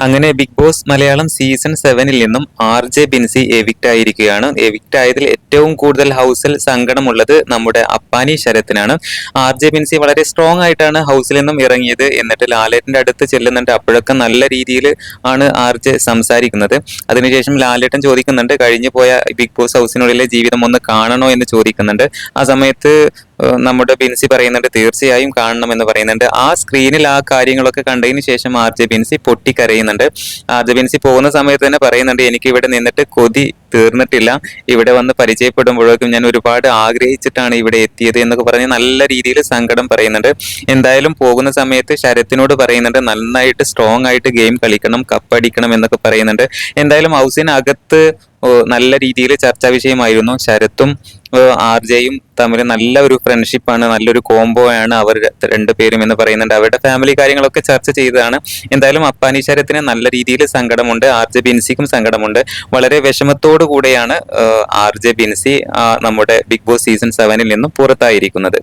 അങ്ങനെ big boss Malayalam season 7-ൽ നിന്നും ആർ.ജെ Binsi evict ആയിരിക്കുകയാണ്. എവിക്റ്റ് ആയതിൽ ഏറ്റവും കൂടുതൽ ഹൗസിൽ സങ്കടമുള്ളത് നമ്മുടെ അപ്പാനി ശരത്തിനാണ്. ആർ.ജെ ബിൻസി വളരെ സ്ട്രോങ് ആയിട്ടാണ് ഹൗസിൽ നിന്നും ഇറങ്ങിയത്. എന്നിട്ട് ലാലേട്ടന്റെ അടുത്ത് ചെല്ലുന്നുണ്ട്. അപ്പോഴൊക്കെ നല്ല രീതിയിൽ ആണ് ആർ.ജെ സംസാരിക്കുന്നത്. അതിനുശേഷം ലാലേട്ടൻ ചോദിക്കുന്നുണ്ട്, കഴിഞ്ഞു പോയ ബിഗ് ബോസ് ഹൗസിനുള്ളിലെ ജീവിതം ഒന്ന് കാണണോ എന്ന് ചോദിക്കുന്നുണ്ട്. ആ സമയത്ത് നമ്മുടെ ബിൻസി പറയുന്നുണ്ട് തീർച്ചയായും കാണണമെന്ന് പറയുന്നുണ്ട്. ആ സ്ക്രീനിൽ ആ കാര്യങ്ങളൊക്കെ കണ്ടതിന് ശേഷം ആർ.ജെ ബിൻസി പൊട്ടിക്കരയുന്നുണ്ട്. ആർ.ജെ ബിൻസി പോകുന്ന സമയത്ത് തന്നെ പറയുന്നുണ്ട്, എനിക്ക് ഇവിടെ നിന്നിട്ട് കൊതി തീർന്നിട്ടില്ല, ഇവിടെ വന്ന് പരിചയപ്പെടുമ്പോഴേക്കും ഞാൻ ഒരുപാട് ആഗ്രഹിച്ചിട്ടാണ് ഇവിടെ എത്തിയത് എന്നൊക്കെ പറഞ്ഞ് നല്ല രീതിയിൽ സങ്കടം പറയുന്നുണ്ട്. എന്തായാലും പോകുന്ന സമയത്ത് ശരത്തിനോട് പറയുന്നുണ്ട് നന്നായിട്ട് സ്ട്രോങ് ആയിട്ട് ഗെയിം കളിക്കണം, കപ്പടിക്കണം എന്നൊക്കെ പറയുന്നുണ്ട്. എന്തായാലും ഹൗസിനകത്ത് നല്ല രീതിയിൽ ചർച്ചാ വിഷയമായിരുന്നു. ശരത്തും ആർ.ജെയും തമ്മിൽ നല്ല ഒരു ഫ്രണ്ട്ഷിപ്പാണ്, നല്ലൊരു കോംബോ ആണ് അവർ രണ്ടുപേരും എന്ന് പറയുന്നുണ്ട്. അവരുടെ ഫാമിലി കാര്യങ്ങളൊക്കെ ചർച്ച ചെയ്തതാണ്. എന്തായാലും അപ്പാനി ശരത്തിന് നല്ല രീതിയിൽ സങ്കടമുണ്ട്, ആർ.ജെ ബിൻസിക്കും സങ്കടമുണ്ട്. വളരെ വിഷമത്തോടു കൂടെയാണ് ആർ.ജെ ബിൻസി നമ്മുടെ ബിഗ് ബോസ് സീസൺ 7-ൽ നിന്നും പുറത്തായിരിക്കുന്നത്.